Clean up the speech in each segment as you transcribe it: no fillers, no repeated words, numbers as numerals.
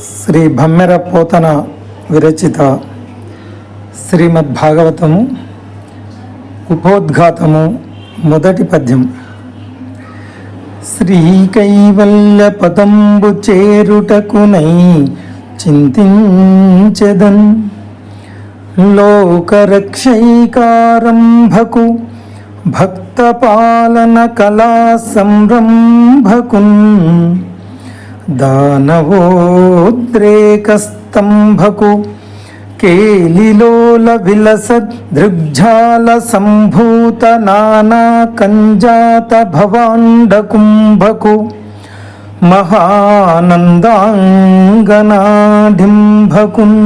శ్రీ భమ్మెర పోతన విరచిత శ్రీమద్భాగవతము ఉపోద్ఘాతము మొదటి పద్యం. శ్రీకైవల్య పదంబు చేరుటకునై చింతించెదన్ లోకరక్షైకారంభకు భక్తపాలన కళా సంరంభకున్ దానవోద్రేకస్తంభకు కేలిలోల విలసద్ దృగ్జాల సంభూత నానా కంజాత భవాండకుంభకు మహానందాంగనాఢింభకున్.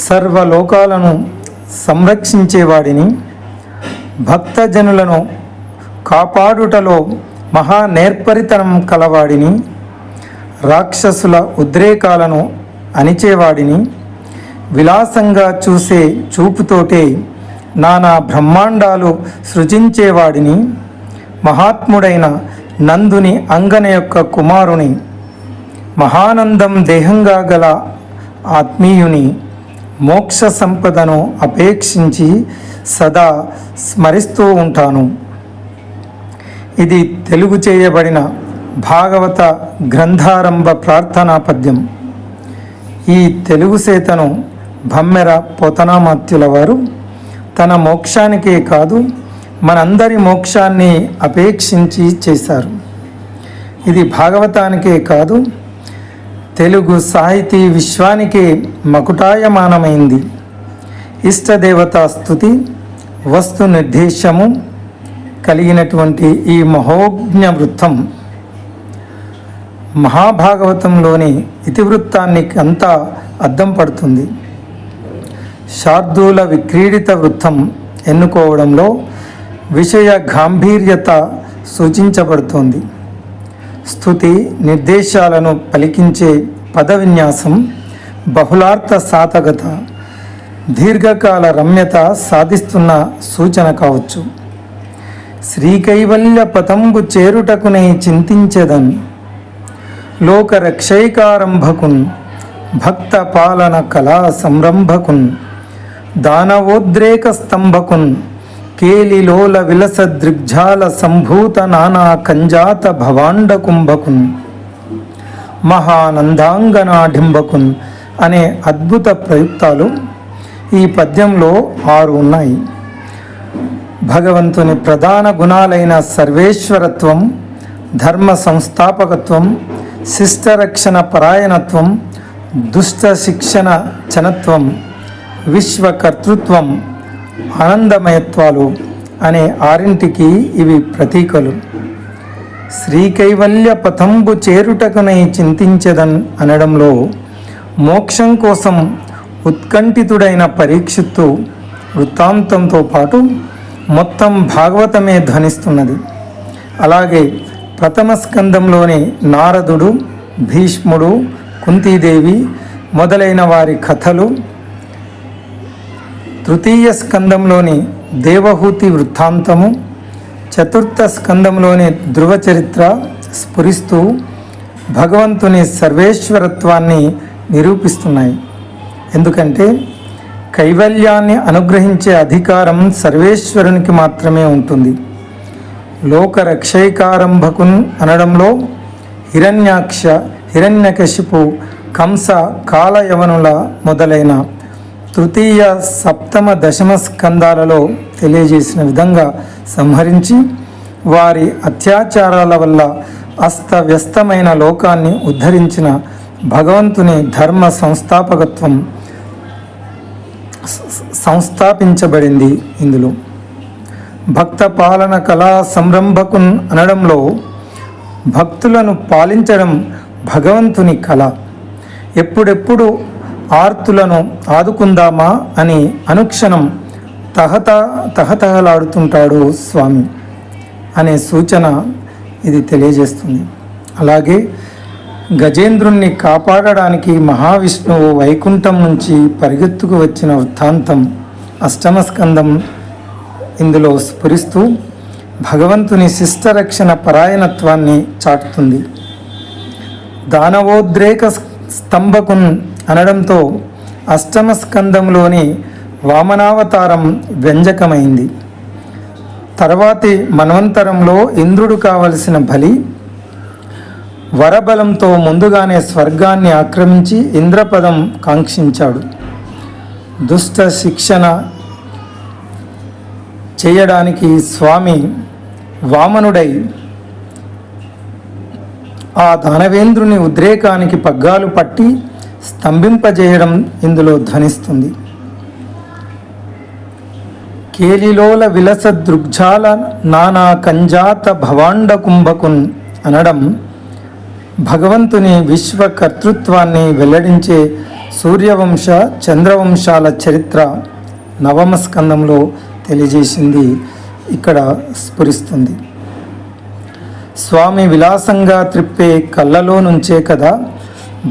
సర్వలోకాలను సంరక్షించేవాడిని, భక్తజనులను కాపాడుటలో మహా నేర్పరితనం కలవాడిని, రాక్షసుల ఉద్రేకాలను అణిచేవాడిని, విలాసంగా చూసే చూపుతోటే నానా బ్రహ్మాండాలు సృజించేవాడిని, మహాత్ముడైన నందుని అంగన యొక్క కుమారుని, మహానందం దేహంగా గల ఆత్మీయుని, మోక్ష సంపదను అపేక్షించి సదా స్మరిస్తూ ఉంటాను. ఇది తెలుగు చేయబడిన భాగవత గ్రంథారంభ ప్రార్థనా పద్యం. ఈ తెలుగు సేతను భమ్మెర పోతనామాత్యుల వారు తన మోక్షానికే కాదు మనందరి మోక్షాన్ని అపేక్షించి చేశారు. ఇది భాగవతానికే కాదు తెలుగు సాహితీ విశ్వానికే మకుటాయమానమైంది. ఇష్టదేవతా స్థుతి వస్తు నిర్దేశము కలిగినటువంటి ఈ మహోజ్ఞ వృత్తం మహాభాగవతంలోని ఇతివృత్తాన్ని అంతా అద్దం పడుతుంది. శార్దూల విక్రీడిత వృత్తం ఎన్నుకోవడంలో విషయ గాంభీర్యత సూచించబడుతోంది. స్థుతి నిర్దేశాలను పలికించే పద విన్యాసం బహుళార్థ సాతగత దీర్ఘకాల రమ్యత సాధిస్తున్న సూచన కావచ్చు. శ్రీకైవల్య పతంబు చేరుటకునై చింతించెదన్ లోకరక్షైకారంభకున్ భక్త పాలన కళా సంరంభకున్ దానవోద్రేక స్తంభకున్ కేలిలోల విలస దృగ్జాల సంభూత నానా కంజాత భవాండకుంభకున్ మహానందాంగనాఢింభకున్ అనే అద్భుత ప్రయుక్తాలు ఈ పద్యంలో 6 ఉన్నాయి. భగవంతుని ప్రధాన గుణాలైన సర్వేశ్వరత్వం, ధర్మ సంస్థాపకత్వం, శిష్టరక్షణ పరాయణత్వం, దుష్ట శిక్షణ చనత్వం, విశ్వకర్తృత్వం, ఆనందమయత్వాలు అనే 6ంటికి ఇవి ప్రతీకలు. శ్రీకైవల్య పథంబు చేరుటకునై చింతించెదన్ అనడంలో మోక్షం కోసం ఉత్కంఠితుడైన పరీక్షిత్తు వృత్తాంతంతో పాటు మొత్తం భాగవతమే ధ్వనిస్తున్నది. అలాగే ప్రథమ స్కందంలోని నారదుడు, భీష్ముడు, కుంతీదేవి మొదలైన వారి కథలు, తృతీయ స్కందంలోని దేవహూతి వృత్తాంతము, చతుర్థ స్కందంలోని ధ్రువ చరిత్ర స్ఫురిస్తూ భగవంతుని సర్వేశ్వరత్వాన్ని నిరూపిస్తున్నాయి. ఎందుకంటే కైవల్యాన్ని అనుగ్రహించే అధికారం సర్వేశ్వరునికి మాత్రమే ఉంటుంది. లోకరక్షైకారంభకున్ అనడంలో హిరణ్యాక్ష, హిరణ్యకశిపు, కంస, కాలయవనుల మొదలైన తృతీయ, సప్తమ, దశమ స్కందాలలో తెలియజేసిన విధంగా సంహరించి వారి అత్యాచారాల వల్ల అస్తవ్యస్తమైన లోకాన్ని ఉద్ధరించిన భగవంతుని ధర్మ సంస్థాపించబడింది. ఇందులో భక్త పాలన కళా సంరంభకున్ అనడంలో భక్తులను పాలించడం భగవంతుని కళ. ఎప్పుడెప్పుడు ఆర్తులను ఆదుకుందామా అని అనుక్షణం తహతహలాడుతుంటాడు స్వామి అనే సూచన ఇది తెలియజేస్తుంది. అలాగే గజేంద్రుణ్ణి కాపాడడానికి మహావిష్ణువు వైకుంఠం నుంచి పరిగెత్తుకు వచ్చిన వృత్తాంతం 8వ స్కందం ఇందులో స్ఫురిస్తూ భగవంతుని శిష్టరక్షణ పరాయణత్వాన్ని చాటుతుంది. దానవోద్రేక స్తంభకున్ అనడంతో అష్టమ స్కందంలోని వామనావతారం వ్యంజకమైంది. తర్వాతి మన్వంతరంలో ఇంద్రుడు కావలసిన బలి వరబలంతో ముందుగానే స్వర్గాన్ని ఆక్రమించి ఇంద్రపదం కాంక్షించాడు. దుష్ట శిక్షణ చేయడానికి స్వామి వామనుడై ఆ దానవేంద్రుని ఉద్రేకానికి పగ్గాలు పట్టి స్తంభింపజేయడం ఇందులో ధ్వనిస్తుంది. కేలిలోల విలస దృగ్జాల నానా కంజాత భవాండ కుంభకున్ అనడం భగవంతుని విశ్వకర్తృత్వాన్ని వెల్లడించే సూర్యవంశ చంద్రవంశాల చరిత్ర నవమ స్కందంలో తెలియజేసింది ఇక్కడ స్ఫురిస్తుంది. స్వామి విలాసంగా త్రిప్పే కళ్ళలో నుంచే కదా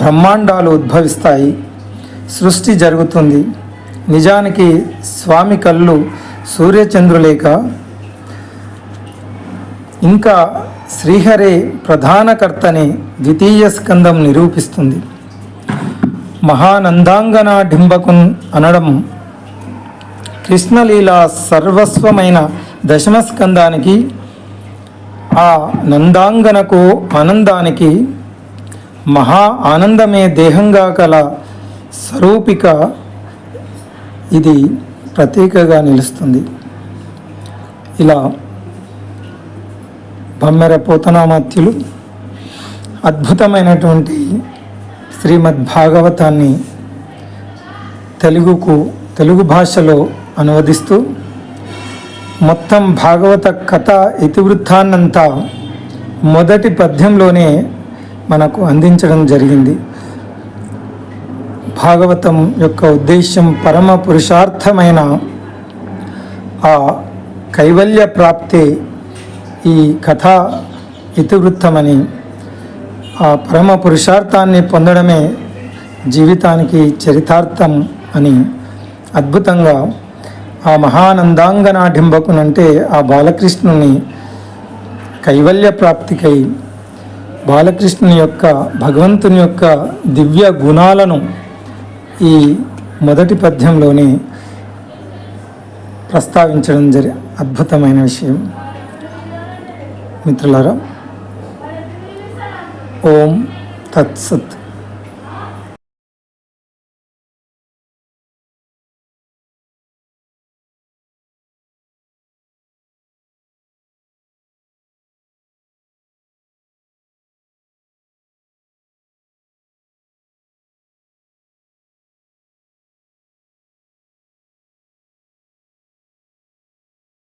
బ్రహ్మాండాలు ఉద్భవిస్తాయి, సృష్టి జరుగుతుంది. నిజానికి స్వామి కళ్ళు సూర్యచంద్రులేక ఇంకా శ్రీహరే ప్రధానకర్తని ద్వితీయ స్కందం నిరూపిస్తుంది. మహానందాంగన డింబకున్ అనడం కృష్ణలీల సర్వస్వమైన దశమ స్కందానికి, ఆ నందాంగనకు ఆనందానికి మహా ఆనందమే దేహంగా కల స్వరూపిక ఇది ప్రతీకగా నిలుస్తుంది. ఇలా బమ్మెర పోతనామాత్యులు అద్భుతమైనటువంటి శ్రీమద్భాగవతాన్ని తెలుగు భాషలో అనువదిస్తూ మొత్తం భాగవత కథ ఇతివృత్తాన్నంతా మొదటి పద్యంలోనే మనకు అందించడం జరిగింది. భాగవతం యొక్క ఉద్దేశ్యం పరమ పురుషార్థమైన ఆ కైవల్య ప్రాప్తే ఈ కథా ఇతివృత్తమని, ఆ పరమ పురుషార్థాన్ని పొందడమే జీవితానికి చరితార్థం అని అద్భుతంగా ఆ మహానందాంగన డింబకునంటే ఆ బాలకృష్ణుని కైవల్య ప్రాప్తికై బాలకృష్ణుని యొక్క భగవంతుని యొక్క దివ్య గుణాలను ఈ మొదటి పద్యంలోనే ప్రస్తావించడం అద్భుతమైన విషయం. మిత్రులారా, ఓం తత్సత్.